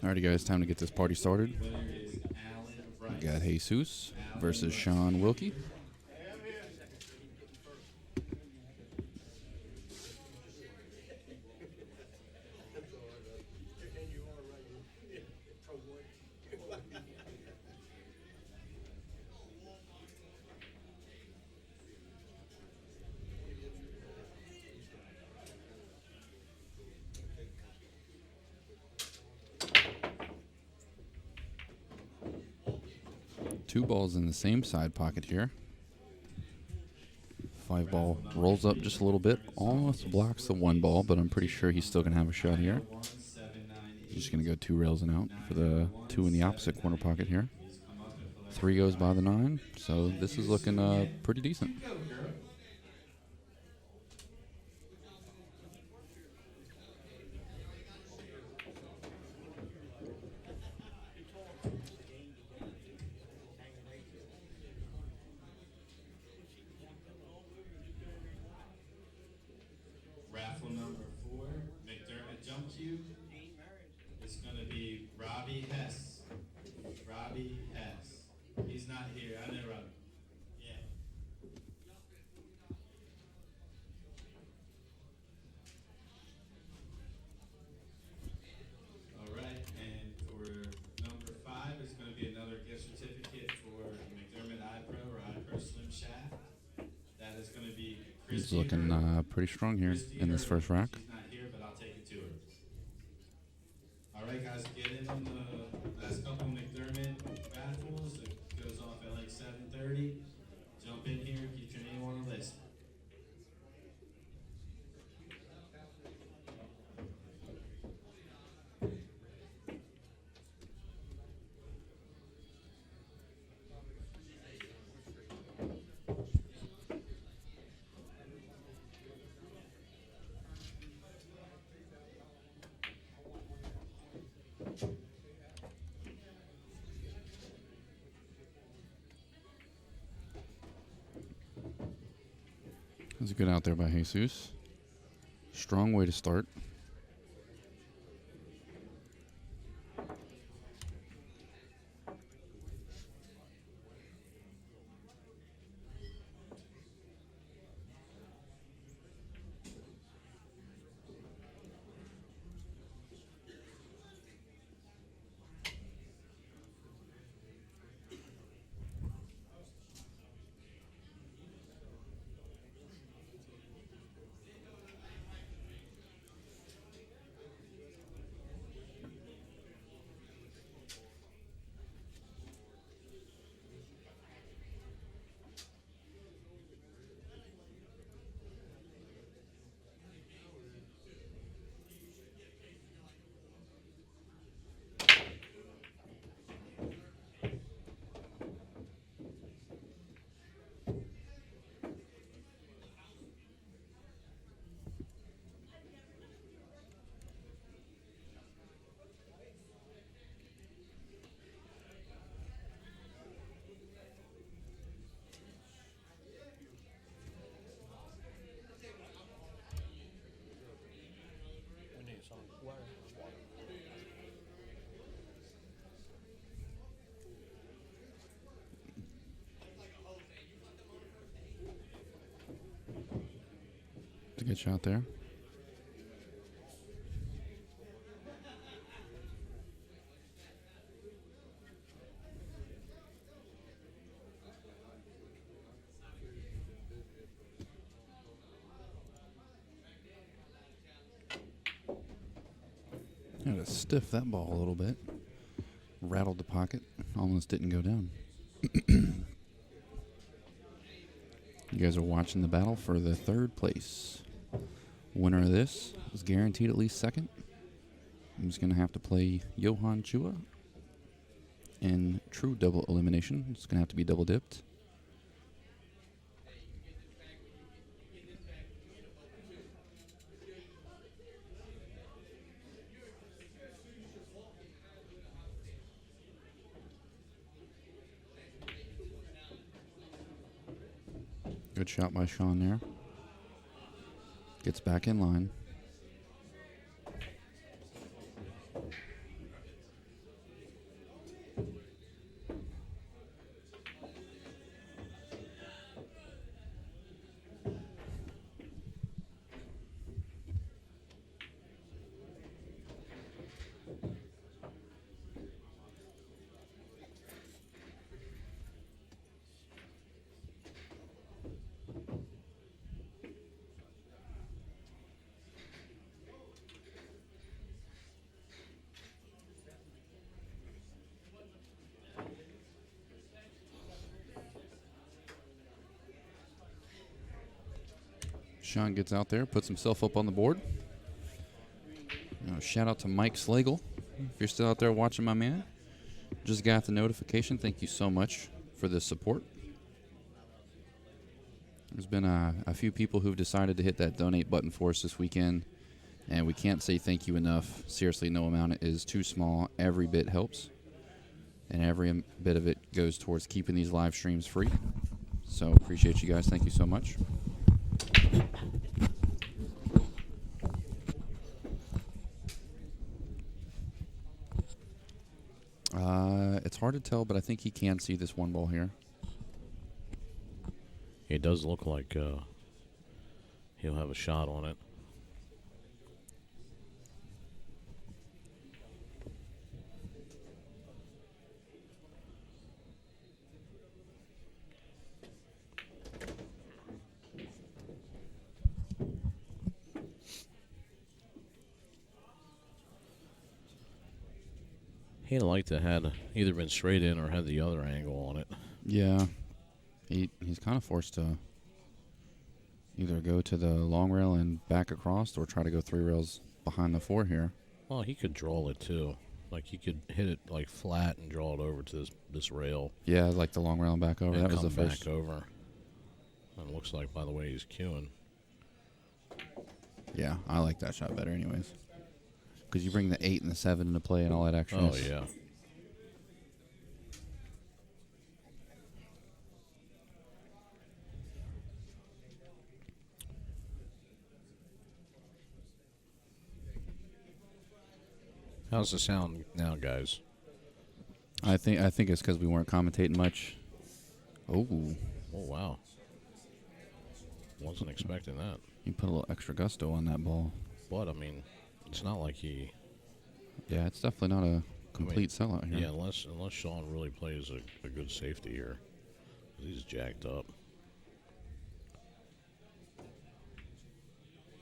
Alrighty, guys, time to get this party started. We got Jesus versus Shaun Wilkie. Two balls in the same side pocket here. 5 ball rolls up just a little bit, almost blocks the 1 ball, but I'm pretty sure he's still going to have a shot here. He's just going to go 2 rails and out for the 2 in the opposite corner pocket here. 3 goes by the 9, so this is looking pretty decent. Raffle number 4, McDermott jump cue. It's going to be Robbie Hess. Robbie Hess. He's not here. I know Robbie. Yeah. All right, and for number 5, it's going to be another gift certificate for McDermott iPro or iPro Slim Shaft. That is going to be He's looking pretty strong here in this first rack. She's not here, but I'll take it to her. All right, guys, get in on the last couple McDermott raffles. It goes off at like 7:30. Jump in here, get your name on the list. That's a good out there by Jesus. Strong way to start. It's a good shot there. Had to stiff that ball a little bit. Rattled the pocket. Almost didn't go down. You guys are watching the battle for the 3rd place. Winner of this is guaranteed at least 2nd. I'm just going to have to play Johan Chua in true double elimination. It's going to have to be double dipped. Good shot by Shaun there. Gets back in line. Shaun gets out there, puts himself up on the board. Shout out to Mike Slagle. If you're still out there watching, my man. Just got the notification. Thank you so much for the support. There's been a few people who've decided to hit that donate button for us this weekend, and we can't say thank you enough. Seriously, no amount is too small. Every bit helps, and every bit of it goes towards keeping these live streams free. So appreciate you guys. Thank you so much. It's hard to tell, but I think he can see this one ball here. It does look like he'll have a shot on it. He'd like to had either been straight in or had the other angle on it. Yeah, he's kind of forced to either go to the long rail and back across, or try to go 3 rails behind the 4 here. Well, he could draw it too. Like he could hit it like flat and draw it over to this rail. Yeah, like the long rail and back over. And That was the come first. back over. And it looks like by the way he's queuing. Yeah, I like that shot better, anyways. Because you bring the 8 and the 7 into play and all that extra. Oh yeah. How's the sound now, guys? I think it's because we weren't commentating much. Oh, Oh wow. Wasn't expecting that. you put a little extra gusto on that ball. But I mean, it's not like he. Yeah, it's definitely not a complete sellout here. Yeah, unless Shaun really plays a good safety here. He's jacked up.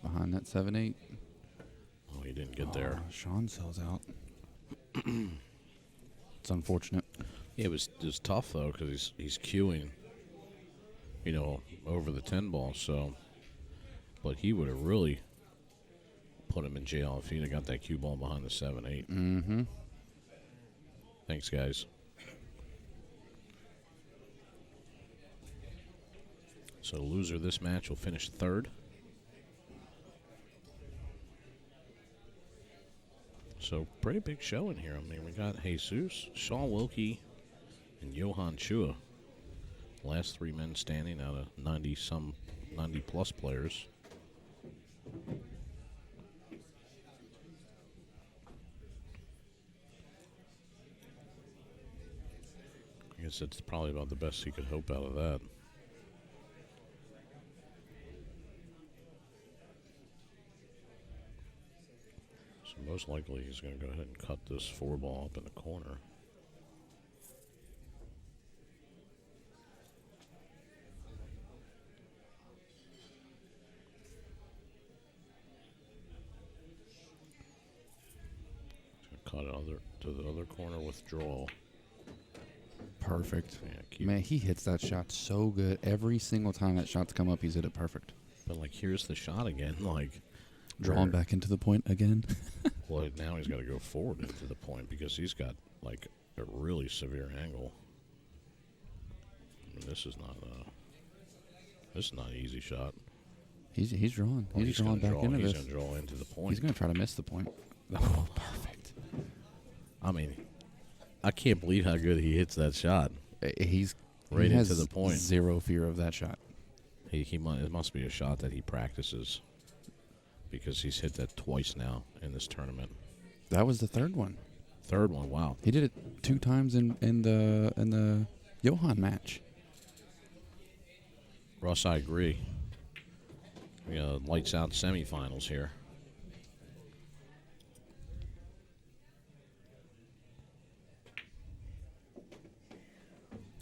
Behind that 7-8. Oh, he didn't get there. Shaun sells out. It's unfortunate. Yeah, it was tough though because he's queuing, over the 10 ball. So, but he would have really put him in jail if he'd have got that cue ball behind the 7-8. Mm-hmm. Thanks, guys. So the loser of this match will finish third. So pretty big show in here. I mean, we got Jesus, Shaun Wilkie, and Johan Chua. Last 3 men standing out of 90-plus players. I guess it's probably about the best he could hope out of that. So most likely he's going to go ahead and cut this 4 ball up in the corner. Cut it to the other corner withdrawal. Perfect. Yeah, Man, he hits that shot so good. Every single time that shot's come up, he's hit it perfect. But like, here's the shot again. Like, Drawn back into the point again. well, now he's got to go forward into the point because he's got like a really severe angle. I mean, this is not an easy shot. He's drawn. Oh, He's drawn back into He's this. going to draw into the point. He's going to try to miss the point. Oh, perfect. I mean, I can't believe how good he hits that shot. He's Right he into has the point. Zero fear of that shot. It must be a shot that he practices because he's hit that twice now in this tournament. That was the third one. Third one, wow. He did it 2 times in the Johan match. Russ, I agree. We got lights out semifinals here.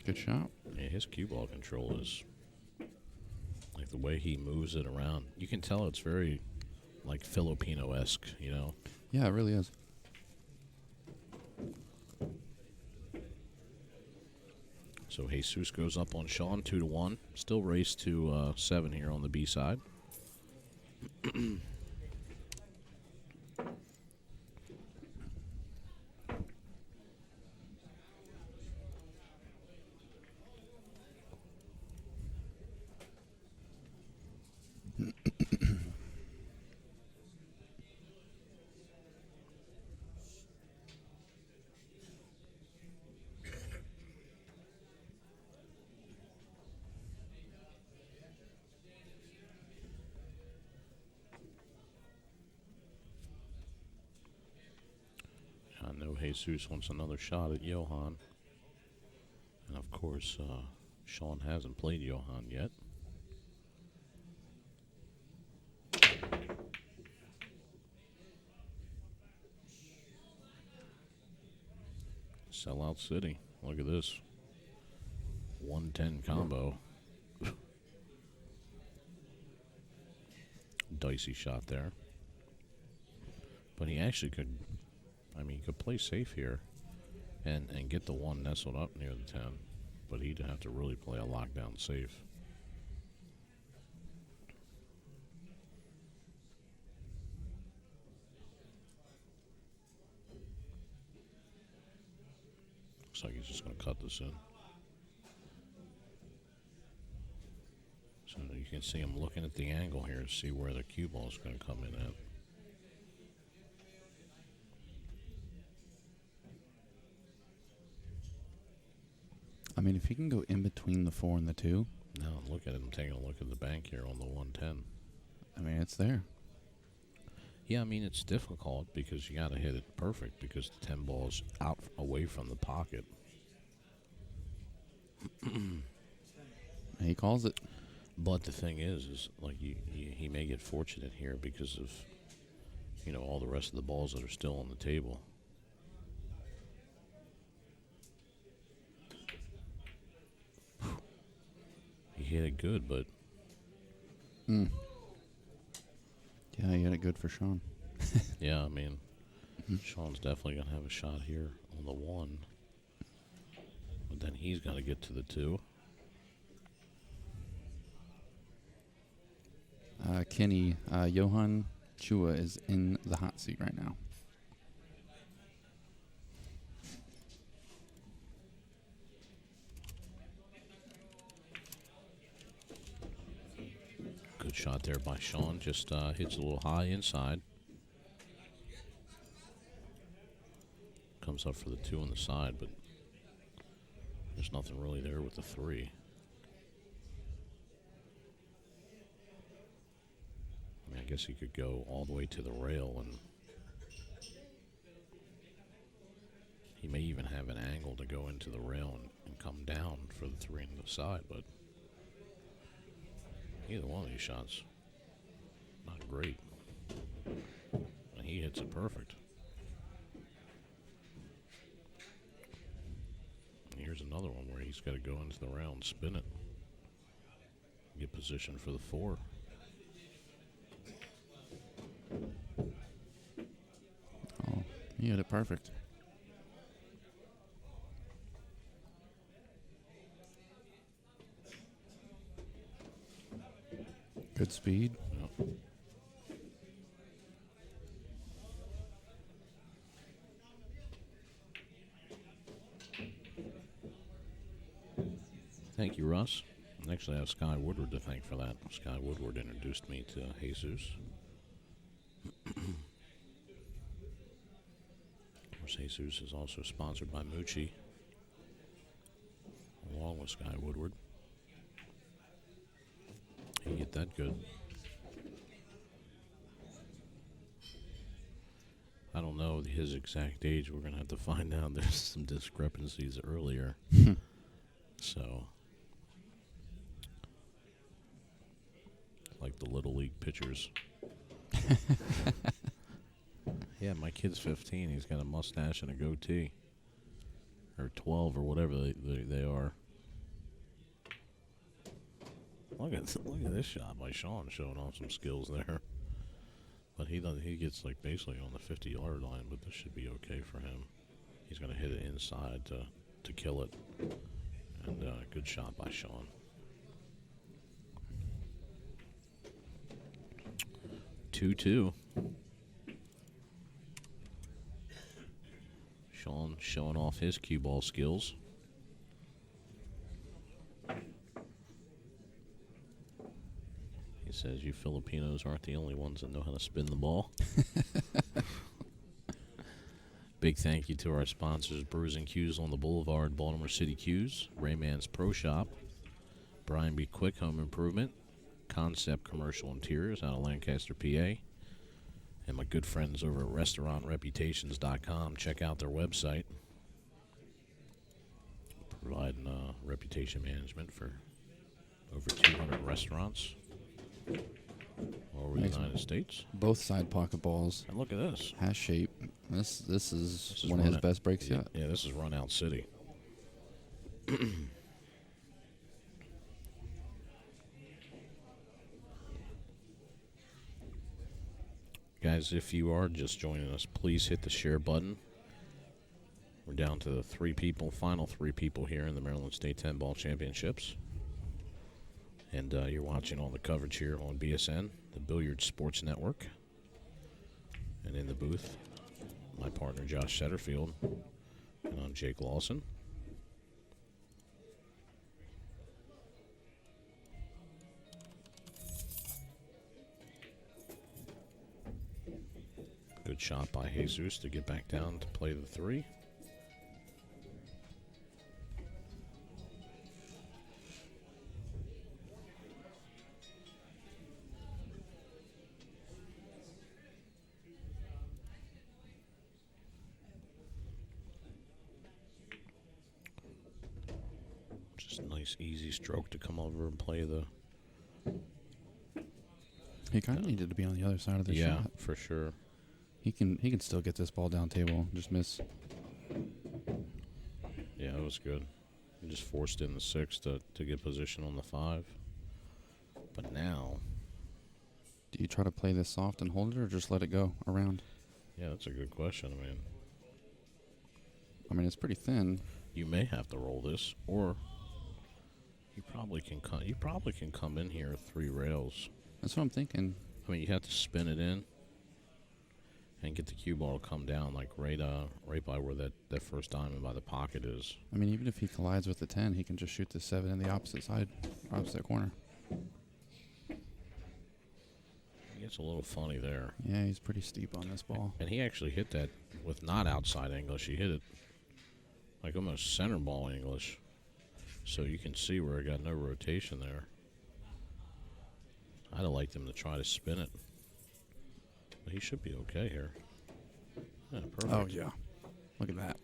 Good shot. Yeah, his cue ball control is like the way he moves it around. You can tell it's very like Filipino-esque, Yeah, it really is. So Jesus goes up on Shaun 2-1. Still race to 7 here on the B side. I know Jesus wants another shot at Johan. And of course, Shaun hasn't played Johan yet. Sellout City. Look at this. 110 combo. Dicey shot there. But he actually could, he could play safe here and get the 1 nestled up near the 10. But he'd have to really play a lockdown safe. Looks like he's just going to cut this in. So you can see him looking at the angle here to see where the cue ball is going to come in at. I mean, if he can go in between the 4 and the 2. Now look at him taking a look at the bank here on the 110. I mean, it's there. Yeah, I mean, it's difficult because you got to hit it perfect because the 10 ball is out away from the pocket. He calls it. But the thing is like he may get fortunate here because of, all the rest of the balls that are still on the table. He hit it good, but... Yeah, he had it good for Shaun. Yeah, I mean, Shaun's definitely going to have a shot here on the 1. But then he's got to get to the 2. Kenny, Johan Chua is in the hot seat right now. Good shot there by Shaun. Just hits a little high inside. Comes up for the 2 on the side, but there's nothing really there with the 3. I guess he could go all the way to the rail, and he may even have an angle to go into the rail and come down for the 3 on the side, but either one of these shots, not great. And he hits it perfect. And here's another one where he's got to go into the rail and spin it. Get position for the 4. Oh, he hit it perfect. Good speed. Yep. Thank you, Russ. Actually, I have Sky Woodward to thank for that. Sky Woodward introduced me to Jesus. Of course, Jesus is also sponsored by Moochie, along with Sky Woodward. He hit that good. I don't know his exact age. We're going to have to find out. There's some discrepancies earlier. So, like the Little League pitchers. Yeah, my kid's 15. He's got a mustache and a goatee. Or 12 or whatever they are. Look at this shot by Shaun showing off some skills there. But he gets like basically on the 50-yard line, but this should be okay for him. He's going to hit it inside to kill it. And good shot by Shaun. 2-2. Shaun showing off his cue ball skills. He says you Filipinos aren't the only ones that know how to spin the ball. Big thank you to our sponsors, Brews and Cues on the Boulevard, Baltimore City Cues, Raymans Pro Shop, Brian B. Quick Home Improvement, Concept Commercial Interiors out of Lancaster, PA, and my good friends over at restaurantreputations.com. Check out their website. Providing reputation management for over 200 restaurants all over the United States. Both side pocket balls. And look at this. Has shape. This is one of his best breaks yet. Yeah, this is Run Out City. Guys, if you are just joining us, please hit the share button. We're down to the final three people here in the Maryland State 10 Ball Championships. And you're watching all the coverage here on BSN, the Billiard Sports Network. And in the booth, my partner Josh Setterfield, and I'm Jake Lawson. Good shot by Jesus to get back down to play the 3. Just a nice easy stroke to come over and play the... He kind of needed to be on the other side of the shot. Yeah, for sure. He can still get this ball down table. Just miss. Yeah, it was good. He just forced in the 6 to get position on the 5. But now... Do you try to play this soft and hold it, or just let it go around? Yeah, that's a good question. I mean, it's pretty thin. You may have to roll this, or you probably can come in here 3 rails. That's what I'm thinking. I mean, you have to spin it in and get the cue ball to come down, like right by where that first diamond by the pocket is. I mean, even if he collides with the 10, he can just shoot the 7 in the opposite side, opposite corner. It gets a little funny there. Yeah, he's pretty steep on this ball. And he actually hit that with not outside English. He hit it like almost center ball English. So you can see where it got no rotation there. I'd have liked him to try to spin it. But he should be okay here. Yeah, perfect. Oh, yeah. Look at that.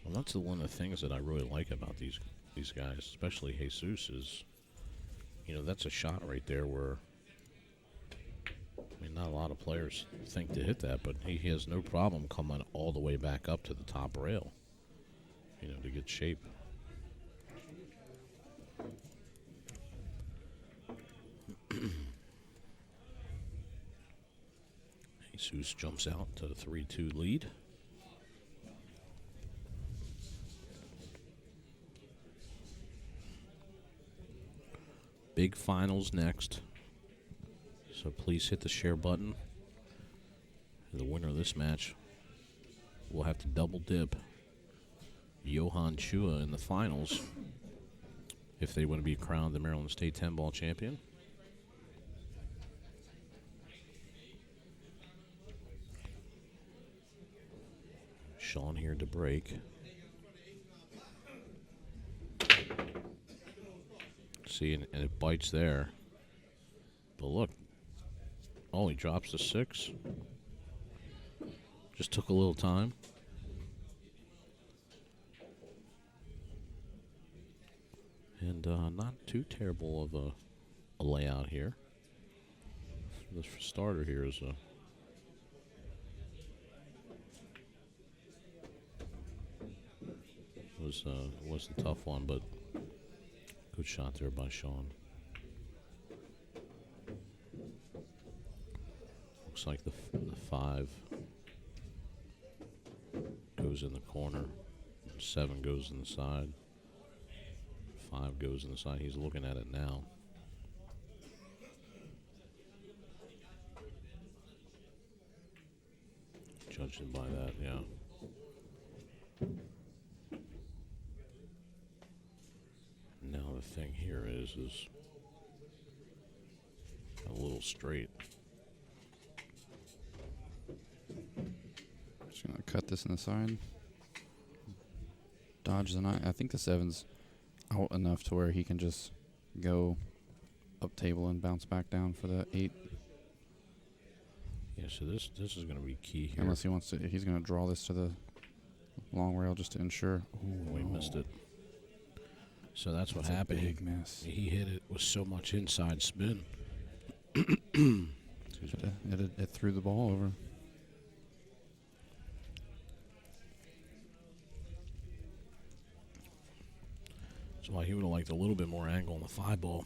Well, that's one of the things that I really like about these guys, especially Jesus, is, that's a shot right there where, not a lot of players think to hit that, but he has no problem coming all the way back up to the top rail, to get shape. Jesus jumps out to the 3-2 lead. Big finals next. So please hit the share button. The winner of this match will have to double dip Johan Chua in the finals if they want to be crowned the Maryland State 10 Ball champion. Shaun here to break. See, and it bites there. But look. Oh, he drops the 6. Just took a little time. And not too terrible of a layout here. The starter here is a... was a tough one, but good shot there by Shaun. Looks like the 5 goes in the corner, 7 goes in the side, 5 goes in the side. He's looking at it now. Judging by that, yeah. Now the thing here is a little straight. Just gonna cut this in the side. Dodge the 9. I think the 7's out enough to where he can just go up table and bounce back down for the 8. Yeah, so this is going to be key here. Unless he wants to, he's gonna draw this to the long rail just to ensure. Ooh, we missed it. So that's what That's happened. A big miss. He hit it with so much inside spin. It threw the ball over. So he would have liked a little bit more angle on the 5 ball.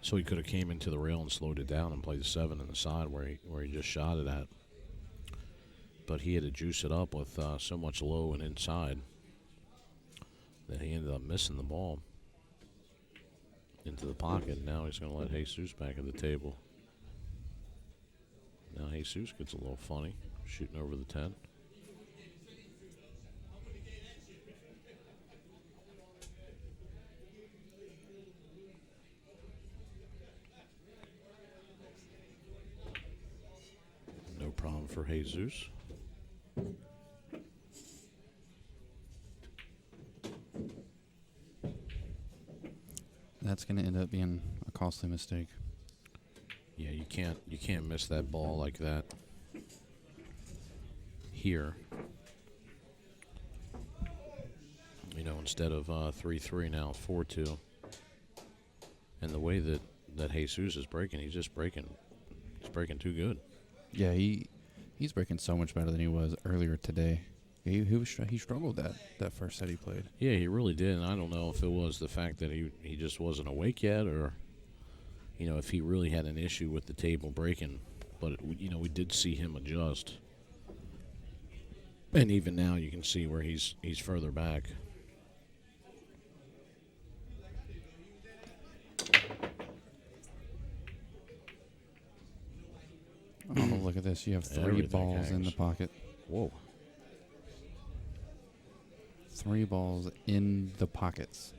So he could have came into the rail and slowed it down and played the 7 in the side where he just shot it at. But he had to juice it up with so much low and inside that he ended up missing the ball into the pocket. Now he's going to let Jesus back at the table. Now Jesus gets a little funny, shooting over the 10. No problem for Jesus. That's going to end up being a costly mistake. Yeah, you can't miss that ball like that here. You know, instead of 3-3 now, 4-2. And the way that Jesus is breaking, he's just breaking. He's breaking too good. Yeah, he's breaking so much better than he was earlier today. He struggled that first set he played. Yeah, he really did. And I don't know if it was the fact that he just wasn't awake yet, or you know, if he really had an issue with the table breaking. But you know, we did see him adjust. And even now, you can see where he's further back. Oh, look at this. You have 3 Everything balls in hangs. the pocket. Whoa. 3 balls in the pockets.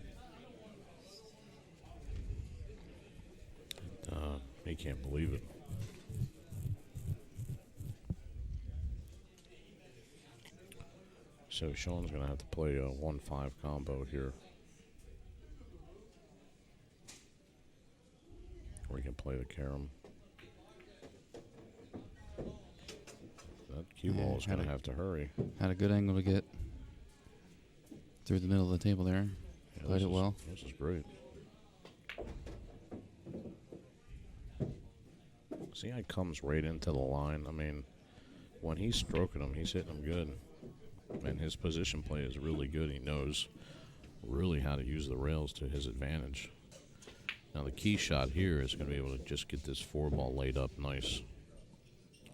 He can't believe it. So Shawn's going to have to play a 1-5 combo here. Or he can play the carom. That cue ball is going to have to hurry. Had a good angle to get through the middle of the table there. Yeah, Played it well. This is great. See how he comes right into the line? I mean, when he's stroking them, he's hitting them good. And his position play is really good. He knows really how to use the rails to his advantage. Now the key shot here is going to be able to just get this 4 ball laid up nice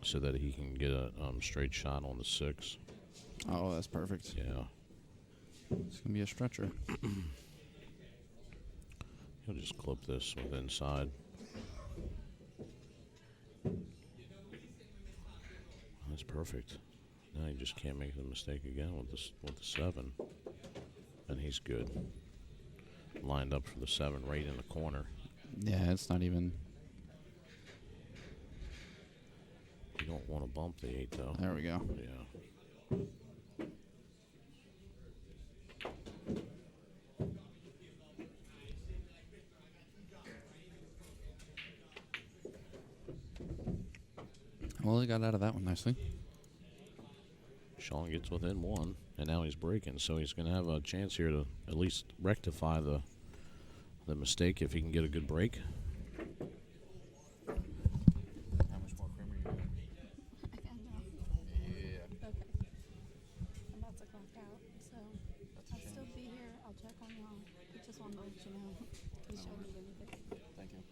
so that he can get a straight shot on the 6. Oh, that's perfect. Yeah. It's going to be a stretcher. He'll just clip this with inside. That's perfect. Now he just can't make the mistake again with the 7. And he's good. Lined up for the 7 right in the corner. Yeah, it's not even. You don't want to bump the 8 though. There we go. Yeah. Well, he got out of that one nicely. Shawn gets within 1, and now he's breaking, so he's going to have a chance here to at least rectify the mistake if he can get a good break. How much more cream are you doing? I got enough. Yeah. Okay. I'm about to clock out, so I'll still be here. I'll check on y'all. I just wanted to let you know in case y'all need anything. Thank you.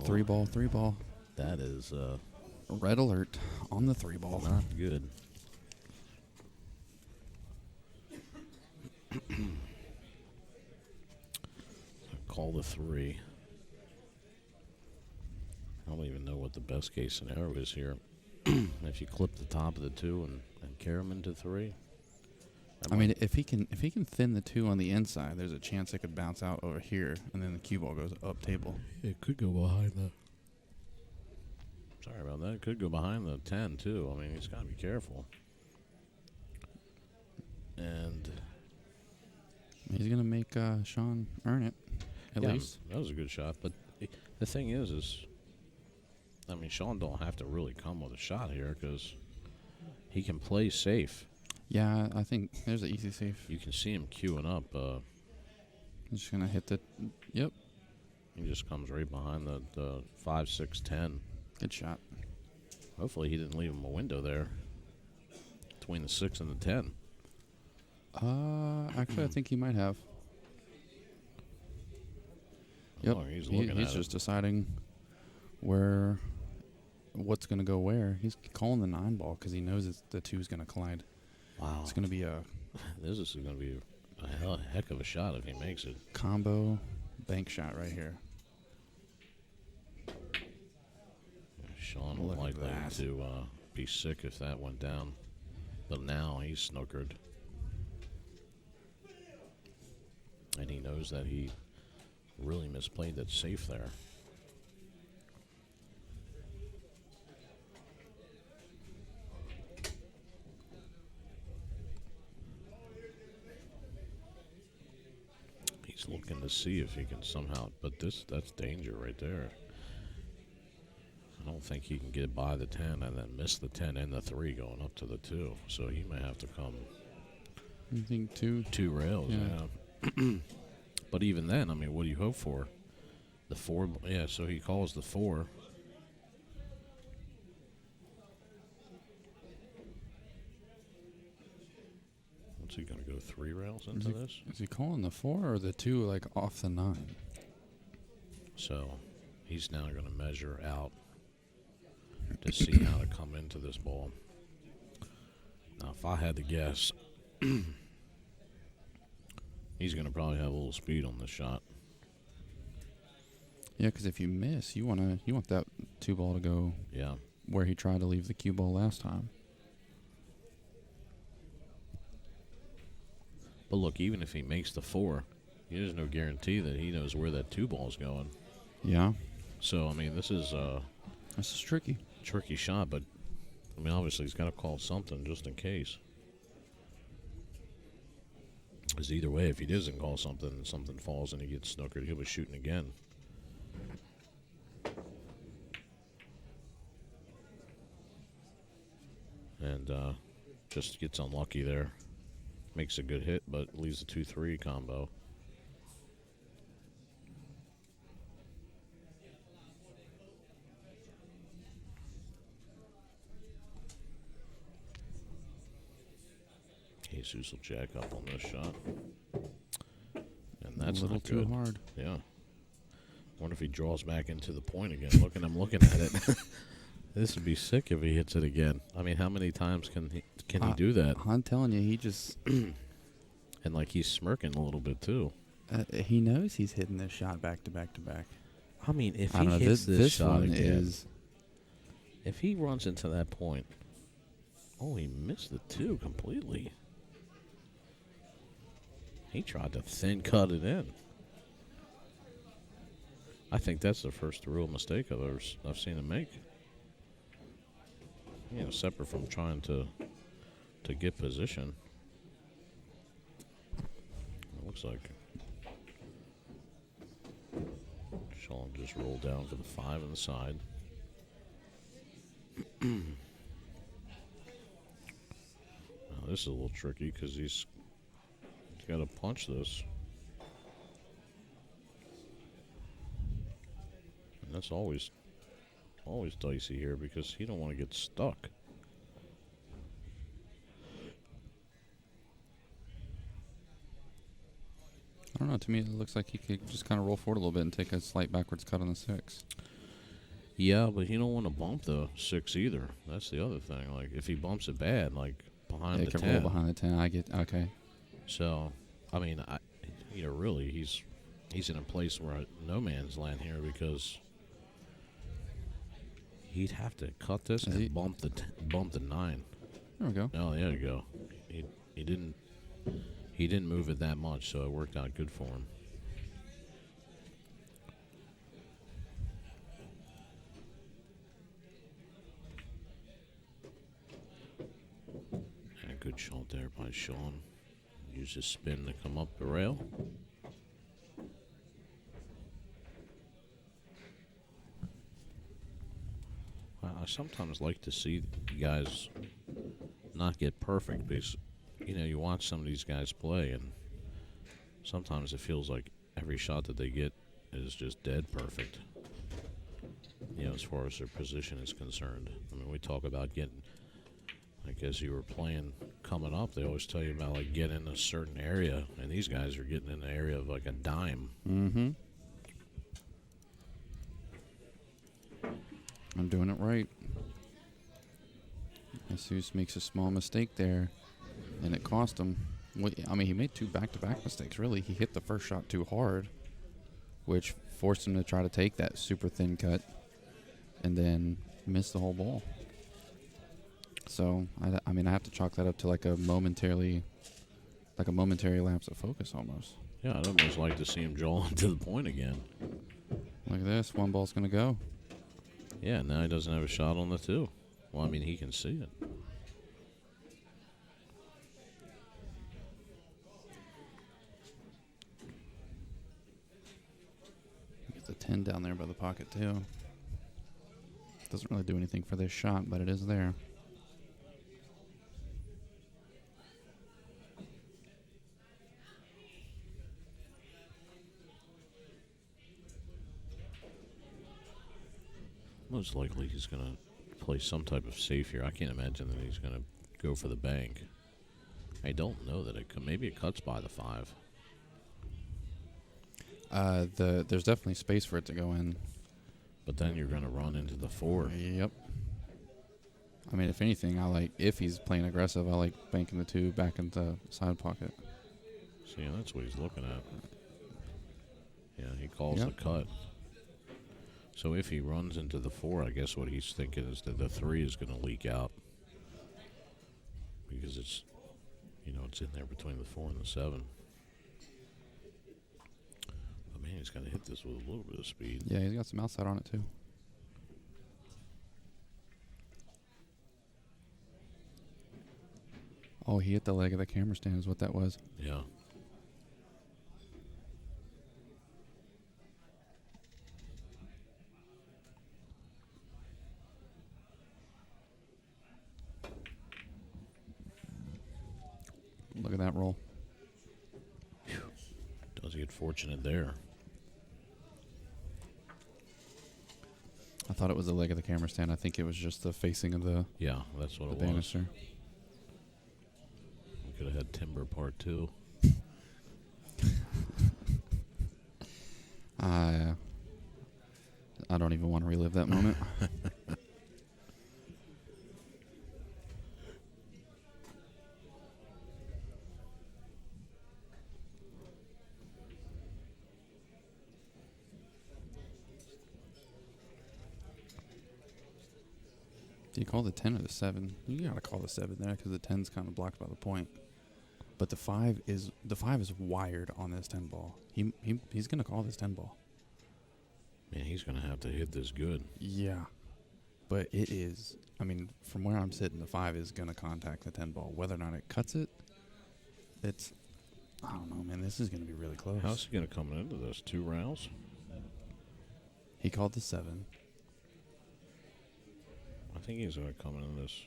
Three ball. That is Red alert on the 3 ball. not good. Call the 3. I don't even know what the best case scenario is here. If you clip the top of the 2 and carry him into 3. I mean, if he can thin the 2 on the inside, there's a chance it could bounce out over here, and then the cue ball goes up table. It could go behind the. Sorry about that. It could go behind the 10 too. I mean, he's got to be careful. And he's gonna make Shaun earn it, at least. That was a good shot. But the thing is, I mean, Shaun don't have to really come with a shot here because he can play safe. Yeah, I think there's an easy save. You can see him queuing up. He's just gonna hit the. Yep. He just comes right behind the 5, 6, 10. Good shot. Hopefully he didn't leave him a window there between the 6 and the 10. Actually, I think he might have. Yep. Oh, he's looking he's at just it. deciding what's going to go where. He's calling the 9 ball because he knows the 2 is going to collide. Wow. It's going to be a This is going to be a heck of a shot if he makes it. combo bank shot right here. Shaun would Look like at that that. to be sick if that went down. But now he's snookered. And he knows that he really misplayed that safe there. He's looking to see if he can somehow, but that's danger right there. I don't think he can get by the 10 and then miss the 10 and the 3 going up to the 2. So he may have to come You think 2? 2 rails, yeah. But even then, I mean, what do you hope for? The 4, yeah, so he calls the 4. What's he going to go 3 rails into this? Is he calling the 4 or the 2 like off the 9? So he's now going to measure out to see how to come into this ball. Now, if I had to guess, he's going to probably have a little speed on this shot. Yeah, because if you miss, you want that 2 ball to go Yeah. where he tried to leave the cue ball last time. But look, even if he makes the 4, there's no guarantee that he knows where that 2 ball's going. Yeah, So, I mean, this is this is tricky. tricky shot, but I mean, obviously he's got to call something just in case. Because either way, if he doesn't call something and something falls and he gets snookered, he'll be shooting again. And just gets unlucky there. Makes a good hit, but leaves a 2-3 combo. Jesus will jack up on this shot. And that's a little not too good. hard. Yeah. Wonder if he draws back into the point again. I'm looking at it. This would be sick if he hits it again. I mean, how many times can he do that? I'm telling you, he just And like he's smirking a little bit too. he knows he's hitting this shot back to back to back. I mean, if I he don't know. hits this shot one again, is if he runs into that point, oh, he missed it too completely. He tried to thin cut it in. I think that's the first real mistake I've seen him make. You know, separate from trying to get position. It looks like Shaun just rolled down for the 5 on the side. Now this is a little tricky because he's got to punch this. And that's always dicey here because he don't want to get stuck. I don't know. To me, it looks like he could just kind of roll forward a little bit and take a slight backwards cut on the 6. Yeah, but you don't want to bump the 6 either. That's the other thing. Like, if he bumps it bad, like, behind They the can 10. roll behind the 10. I get, okay. So, I mean, really, he's in a place where no man's land here because he'd have to cut this Is and he- bump the 9. There we go. Oh, there you go. He didn't move it that much, so it worked out good for him. And a good shot there by Shaun. Use his spin to come up the rail. I sometimes like to see guys not get perfect because, you watch some of these guys play and sometimes it feels like every shot that they get is just dead perfect, as far as their position is concerned. I mean, we talk about getting, like, as you were playing coming up, they always tell you about, like, getting in a certain area, and these guys are getting in the area of, like, a dime. Mm-hmm. I'm doing it right. Jesus makes a small mistake there, and it cost him. I mean, he made 2 back-to-back mistakes, really. He hit the first shot too hard, which forced him to try to take that super thin cut, and then miss the whole ball. So, I mean, I have to chalk that up to like a momentary lapse of focus almost. Yeah, I'd almost like to see him draw to the point again. Look at this. 1 ball's going to go. Yeah, now he doesn't have a shot on the 2. Well, I mean, he can see it. Get the 10 down there by the pocket, too. Doesn't really do anything for this shot, but it is there. Most likely he's going to play some type of safe here. I can't imagine that he's going to go for the bank. I don't know that it could. Maybe it cuts by the 5. There's definitely space for it to go in. But then you're going to run into the 4. Yep. I mean, if anything, if he's playing aggressive, I like banking the 2 back into the side pocket. See, that's what he's looking at. Yeah, he calls Yep. the cut. So if he runs into the 4, I guess what he's thinking is that the 3 is going to leak out. Because it's, it's in there between the 4 and the 7. But man, he's got to hit this with a little bit of speed. Yeah, he's got some outside on it, too. Oh, he hit the leg of the camera stand is what that was. Yeah. Look at that roll. Does get fortunate there. I thought it was the leg of the camera stand. I think it was just the facing of the Yeah, that's what it was. banister. We could have had timber part 2. I don't even want to relive that moment. Do you call the 10 or the 7? You gotta call the 7 there because the 10's kind of blocked by the point. But the 5 is wired on this 10 ball. He's gonna call this 10 ball. Man, he's going to have to hit this good. Yeah, but it is. I mean, from where I'm sitting, the 5 is gonna contact the 10 ball. Whether or not it cuts it, it's. I don't know, man. This is gonna be really close. How's he going to come into this? 2 rounds? He called the 7. I think he's going to come into this.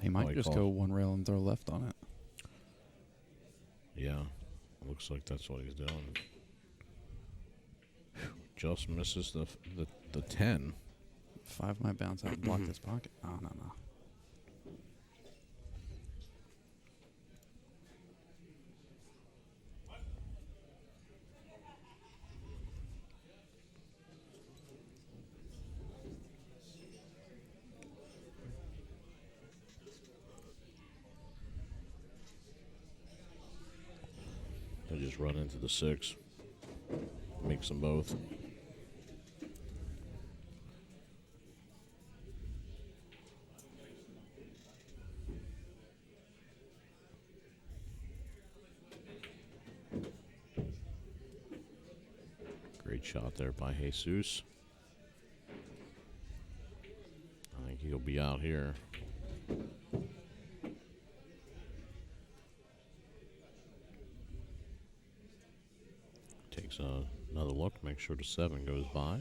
He might he just called. go 1 rail and throw left on it. Yeah, looks like that's what he's doing. Just misses the 10. 5 might bounce out and block this pocket. Oh, no. just run into the 6. Makes them both. Great shot there by Jesus. I think he'll be out here. Takes another look, make sure the 7 goes by.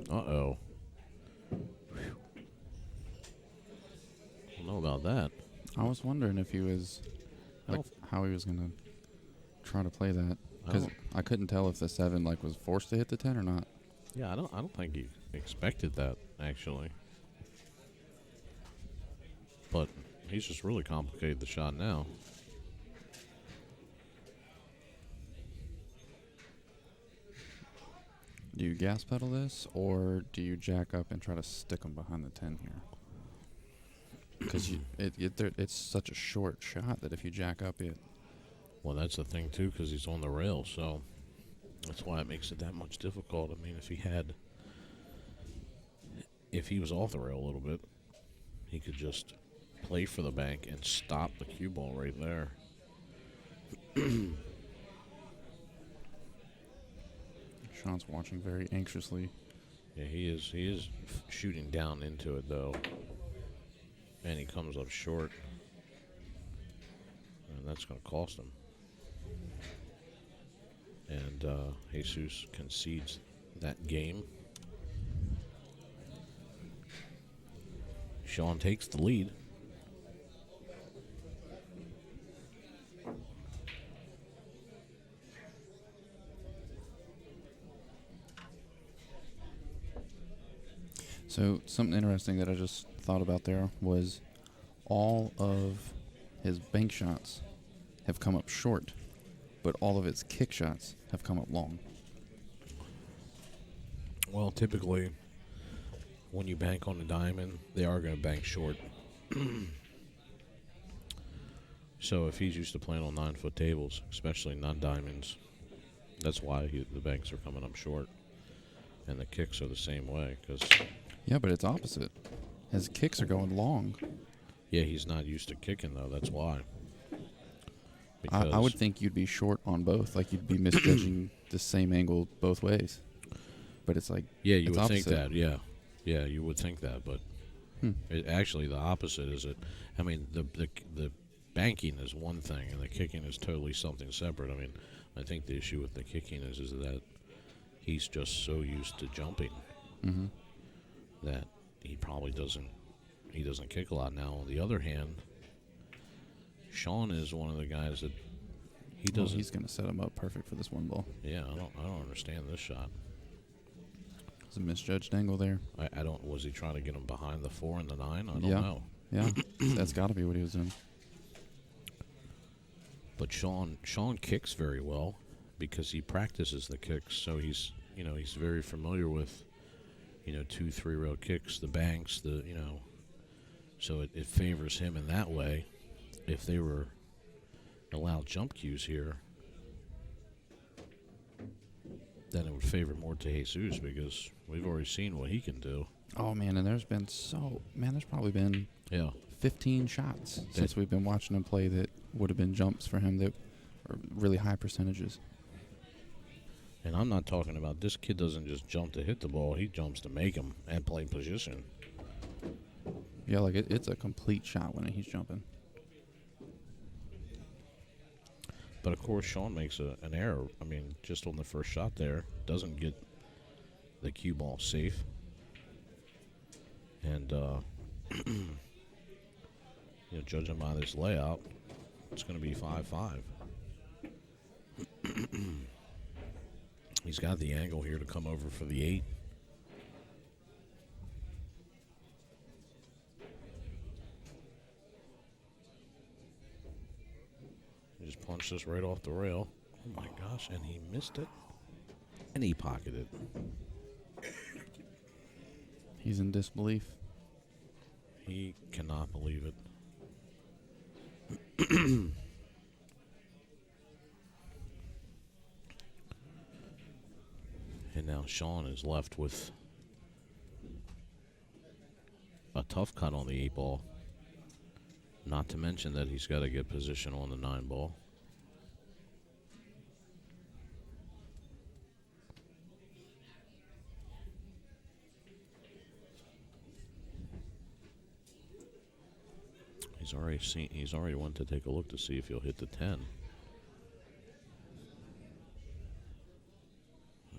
Uh-oh. Don't know about that. I was wondering if he was, like, how he was going to try to play that. Because I couldn't tell if the 7, like, was forced to hit the 10 or not. Yeah, I don't think he expected that, actually. But he's just really complicated the shot now. Do you gas pedal this, or do you jack up and try to stick him behind the 10 here? Because it's such a short shot that if you jack up it... Well, that's the thing, too, because he's on the rail, so that's why it makes it that much difficult. I mean, if he was off the rail a little bit, he could just play for the bank and stop the cue ball right there. Shaun's watching very anxiously. Yeah, he is shooting down into it, though. And he comes up short. And that's going to cost him. And Jesus concedes that game. Shaun takes the lead. So something interesting that I just thought about there was all of his bank shots have come up short, but all of his kick shots have come up long. Well, typically, when you bank on a diamond, they are going to bank short. So if he's used to playing on 9-foot tables, especially non-diamonds, that's why the banks are coming up short. And the kicks are the same way, because... Yeah, but it's opposite. His kicks are going long. Yeah, he's not used to kicking, though. That's why. I would think you'd be short on both. Like, you'd be misjudging the same angle both ways. But it's like, yeah, you it's would opposite. think that. Yeah, yeah, you would think that. But actually, the opposite is it. I mean, the banking is one thing, and the kicking is totally something separate. I mean, I think the issue with the kicking is that he's just so used to jumping. Mm-hmm. That he probably doesn't kick a lot now. On the other hand, Shaun is one of the guys that he doesn't. Well, he's going to set him up perfect for this one ball. Yeah, I don't understand this shot. It's a misjudged angle there. I don't. Was he trying to get him behind the 4 and the 9? I don't know. Yeah, that's got to be what he was doing. But Shaun kicks very well because he practices the kicks, so he's very familiar with 2-3 row kicks, the banks, so it favors him in that way. If they were allowed jump cues here, then it would favor more to Jesus because we've already seen what he can do. Oh, man, and there's probably been 15 shots since we've been watching him play that would have been jumps for him that are really high percentages. And I'm not talking about this kid doesn't just jump to hit the ball. He jumps to make them and play position. Yeah, like it's a complete shot when he's jumping. But, of course, Shaun makes an error. I mean, just on the first shot there, doesn't get the cue ball safe. And, judging by this layout, it's going to be 5-5. He's got the angle here to come over for the 8. punched this right off the rail. Oh my gosh, and he missed it. And he pocketed. He's in disbelief. He cannot believe it. And now Shaun is left with a tough cut on the 8 ball. Not to mention that he's got to get position on the 9 ball. He's already went to take a look to see if he'll hit the 10.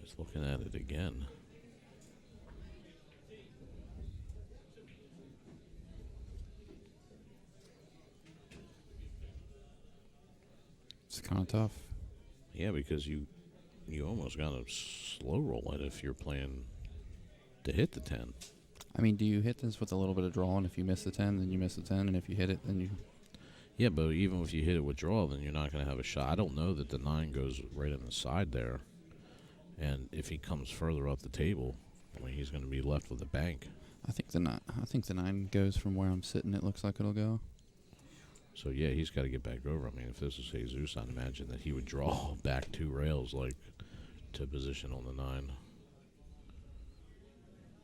He's looking at it again. It's kind of tough. Yeah, because you almost got to slow roll it if you're playing to hit the 10. I mean, do you hit this with a little bit of draw, and if you miss the 10, then you miss the 10, and if you hit it, then you... Yeah, but even if you hit it with draw, then you're not going to have a shot. I don't know that the 9 goes right on the side there. And if he comes further up the table, I mean, he's going to be left with a bank. I think the 9 goes from where I'm sitting. It looks like it'll go. So, yeah, he's got to get back over. I mean, if this is Jesus, I'd imagine that he would draw back 2 rails, like, to position on the 9.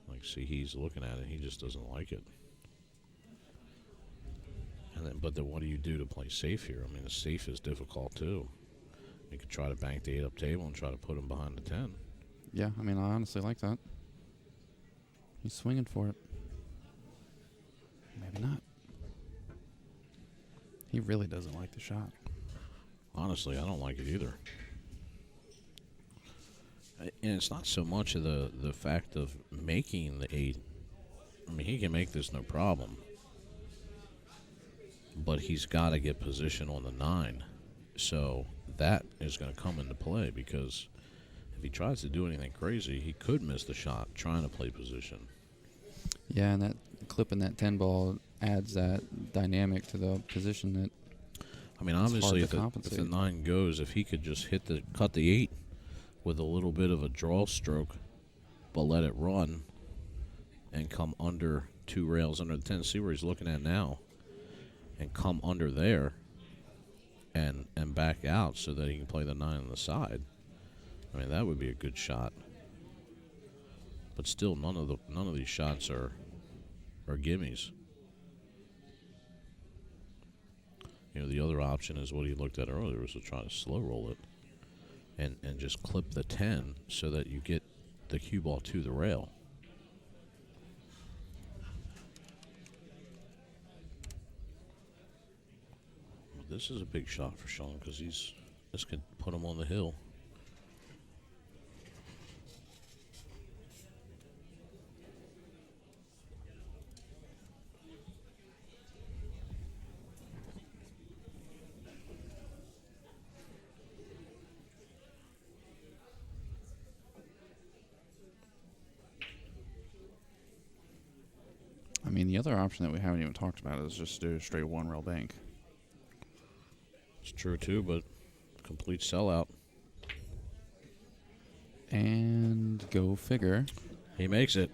Like, see, he's looking at it. He just doesn't like it. But then what do you do to play safe here? I mean, the safe is difficult, too. You could try to bank the 8-up table and try to put him behind the 10. Yeah, I mean, I honestly like that. He's swinging for it. Maybe not. He really doesn't like the shot. Honestly, I don't like it either. And it's not so much of the fact of making the 8. I mean, he can make this no problem. But he's got to get position on the 9. So that is going to come into play because if he tries to do anything crazy, he could miss the shot trying to play position. Yeah, and that clipping that 10 ball adds that dynamic to the position that... I mean, obviously, if the 9 goes, if he could just cut the 8 with a little bit of a draw stroke, but let it run and come under 2 rails under the 10. See where he's looking at now, and come under there and back out so that he can play the 9 on the side. I mean, that would be a good shot. But still, none of these shots are gimmies. You know, the other option is what he looked at earlier, was to try to slow roll it and just clip the 10 so that you get the cue ball to the rail. Well, this is a big shot for Shaun because this could put him on the hill. I mean, the other option that we haven't even talked about is just do a straight 1 rail bank. It's true, too, but complete sellout. And go figure. He makes it.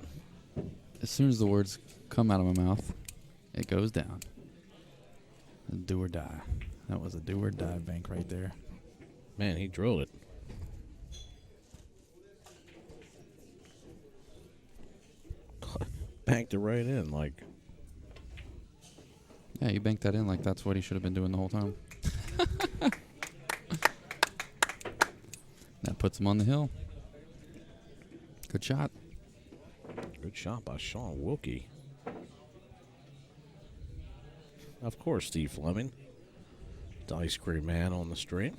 As soon as the words come out of my mouth, it goes down. Do or die. That was a do or die bank right there. Man, he drilled it. Banked it right in, like. Yeah, you banked that in like that's what he should have been doing the whole time. That puts him on the hill. Good shot. Good shot by Shaun Wilkie. Of course, Steve Fleming. The ice cream man on the street.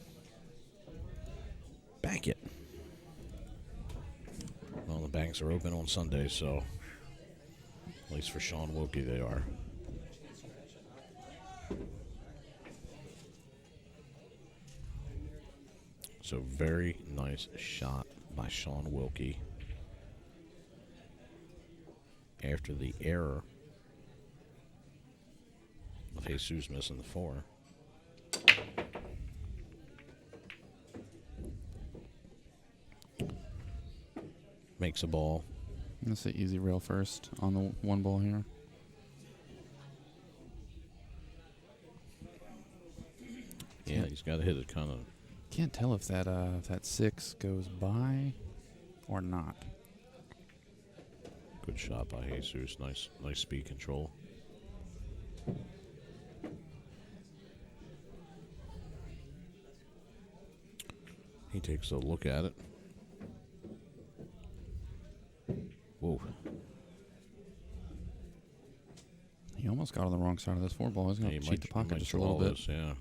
Bank it. Well, the banks are open on Sundays, so at least for Shaun Wilkie they are. So very nice shot by Shaun Wilkie. After the error of Jesus missing the 4. takes a ball. Let's say easy rail first on the one ball here. Yeah, he's got to hit it kind of. Can't tell if that 6 goes by or not. Good shot by Jesus. Nice speed control. He takes a look at it. Whoa. He almost got on the wrong side of this 4 ball. He's going to cheat the pocket just a little bit. This, yeah,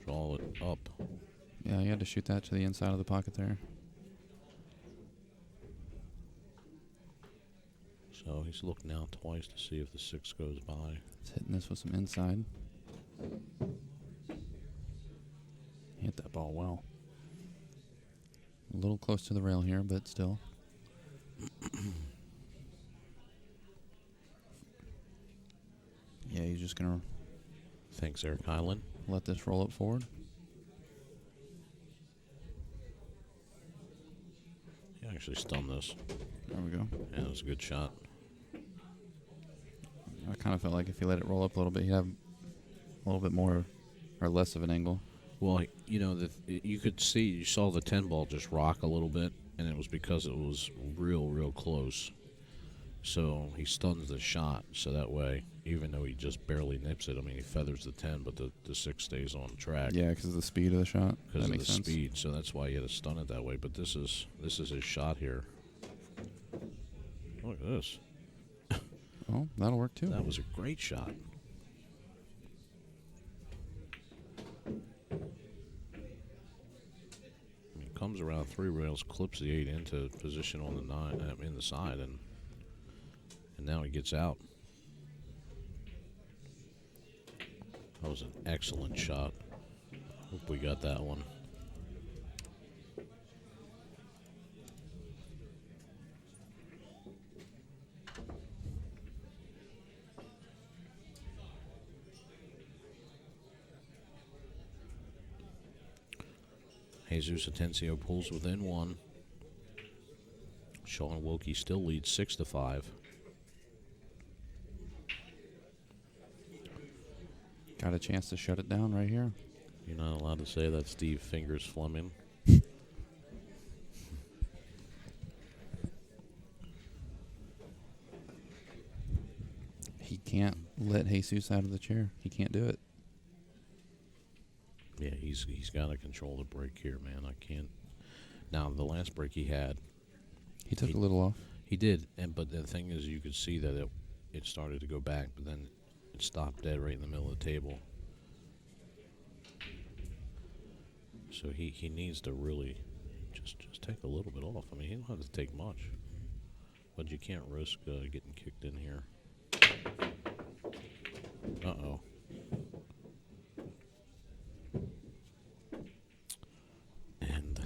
draw it up. Yeah, he had to shoot that to the inside of the pocket there. So he's looking out twice to see if the 6 goes by. He's hitting this with some inside. He hit that ball well. A little close to the rail here, but still. Yeah, he's just going to Thanks, Eric Highland. let this roll up forward. He actually stunned this. There we go. Yeah, it was a good shot. I kind of felt like if he let it roll up a little bit, he'd have a little bit more or less of an angle. Well, you know, you saw the 10 ball just rock a little bit, and it was because it was real close. So he stuns the shot, so that way, even though he just barely nips it, I mean, he feathers the 10, but the 6 stays on track. Yeah, because of the speed of the shot. Because of the sense. speed, so that's why he had to stun it that way. But this is his shot here. Look at this. Oh, that'll work too. That was a great shot. Comes around 3 rails, clips the 8 into position on the 9 in the side, and now he gets out. That was an excellent shot. Hope we got that one. Jesus Atencio pulls within 1. Shaun Wilkie still leads 6-5. Got a chance to shut it down right here. You're not allowed to say that, Steve Fingers Fleming. He can't let Jesus out of the chair. He can't do it. Yeah, he's got to control the break here, man. I can't. Now, the last break he had, He took a little off. he did, but the thing is, you could see that it started to go back, but then it stopped dead right in the middle of the table. So he needs to really just take a little bit off. I mean, he don't have to take much, but you can't risk getting kicked in here. Uh-oh. And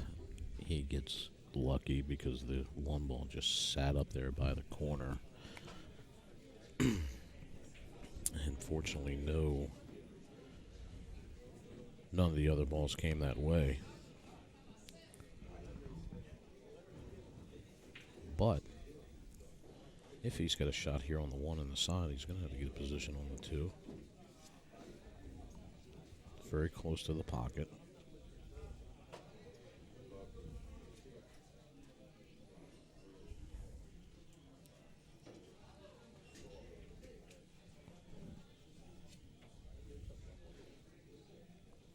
he gets lucky because the 1 ball just sat up there by the corner. And fortunately, none of the other balls came that way. But if he's got a shot here on the 1 on the side, he's going to have to get a position on the 2. Very close to the pocket.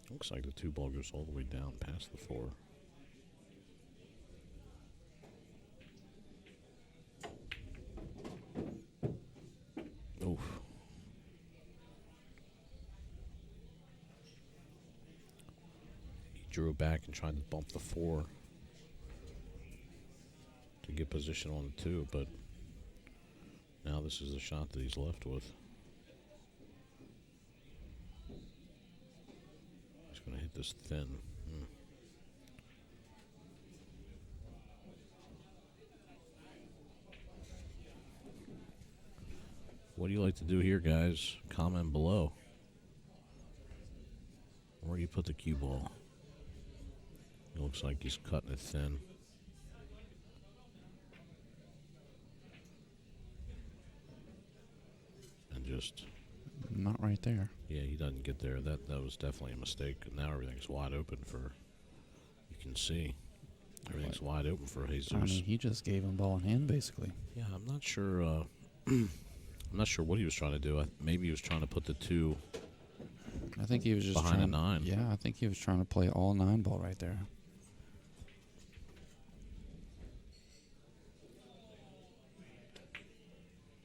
Looks like the 2 ball goes all the way down past the 4. Oof. He drew it back and tried to bump the 4 to get position on the 2, but now this is the shot that he's left with. Going to hit this thin. What do you like to do here, guys? Comment below. Where do you put the cue ball? It looks like he's cutting it thin. just... Not right there. Yeah, he doesn't get there. That was definitely a mistake. And now everything's wide open for... You can see. Everything's wide open for Jesus. I mean, he just gave him ball in hand, basically. Yeah, I'm not sure... I'm not sure what he was trying to do. Maybe he was trying to put the 2... I think he was just behind trying... a 9. Yeah, I think he was trying to play all 9 ball right there.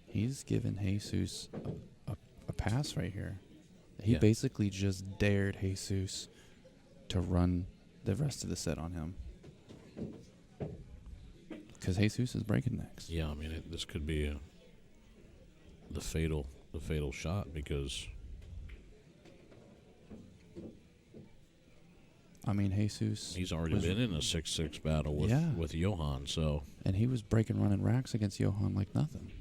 He's given Jesus a pass right here. He Yeah. basically just dared Jesus to run the rest of the set on him. Because Jesus is breaking necks. Yeah, I mean, this could be the fatal shot because... I mean, Jesus... He's already been in a 6-6 battle with Johan, so... And he was breaking running racks against Johan like nothing.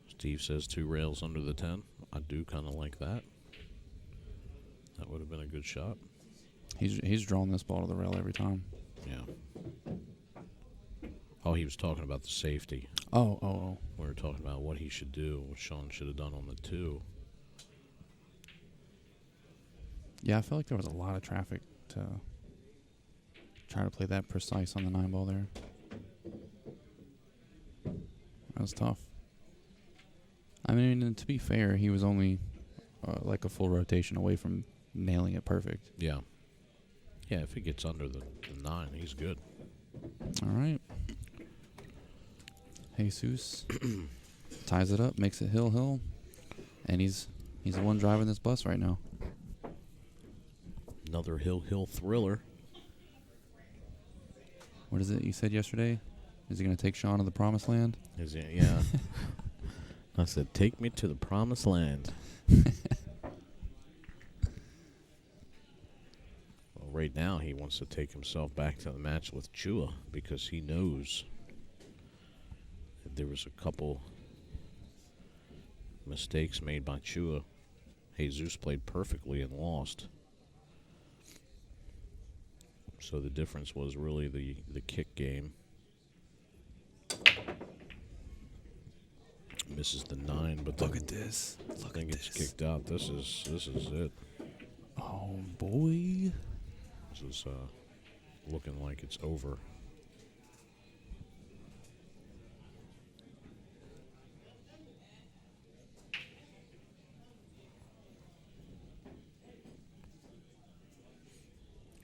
Steve says 2 rails under the 10. I do kind of like that. That would have been a good shot. He's drawn this ball to the rail every time. Yeah. Oh, he was talking about the safety. Oh. We were talking about what he should do, what Shaun should have done on the 2. Yeah, I felt like there was a lot of traffic to try to play that precise on the 9 ball there. That was tough. I mean, to be fair, he was only like a full rotation away from nailing it perfect. Yeah. Yeah, if he gets under the 9, he's good. All right. Jesus ties it up, makes it hill, and he's the one driving this bus right now. Another hill thriller. What is it you said yesterday? Is he going to take Shaun to the promised land? Is he? Yeah. I said, take me to the promised land. Well, right now he wants to take himself back to the match with Chua because he knows that there was a couple mistakes made by Chua. Jesus played perfectly and lost. So the difference was really the kick game. Misses the 9, but Look at this. Look then at gets this. kicked out. This is it. Oh, boy. This is looking like it's over.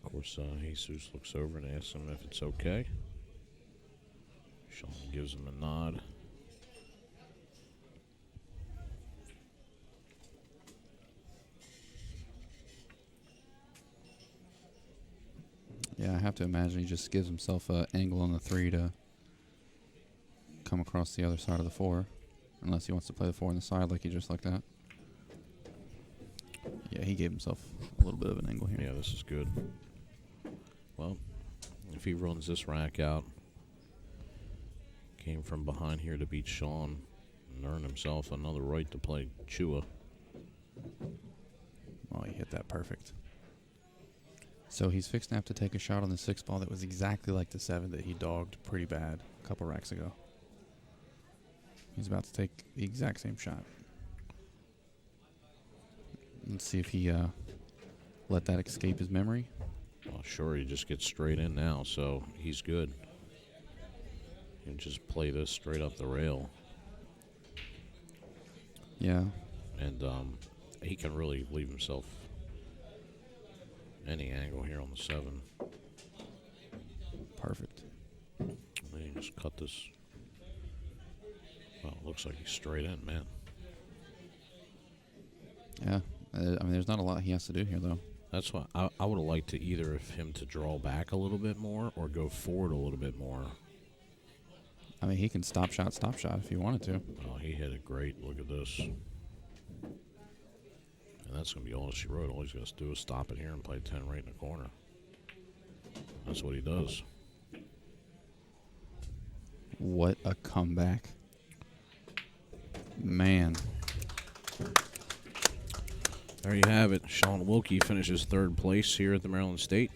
Of course, Jesus looks over and asks him if it's okay. Shaun gives him a nod. Yeah, I have to imagine he just gives himself an angle on the 3 to come across the other side of the 4. Unless he wants to play the 4 on the side like he just like that. Yeah, he gave himself a little bit of an angle here. Yeah, this is good. Well, if he runs this rack out, came from behind here to beat Shaun and earn himself another right to play Chua. Oh, he hit that perfect. So he's fixing to have to take a shot on the 6 ball that was exactly like the 7 that he dogged pretty bad a couple racks ago. He's about to take the exact same shot. Let's see if he let that escape his memory. Well, sure, he just gets straight in now, so he's good. He can just play this straight up the rail. Yeah. And he can really leave himself any angle here on the 7. Perfect. And then he just cut this. Well, it looks like he's straight in, man. Yeah. I mean, there's not a lot he has to do here, though. That's why I would have liked to either of him to draw back a little bit more or go forward a little bit more. I mean, he can stop shot if he wanted to. Oh, he hit it great. Look at this. And that's going to be all she wrote. All he's got to do is stop it here and play 10 right in the corner. That's what he does. What a comeback. Man. There you have it. Shaun Wilkie finishes 3rd place here at the Maryland State.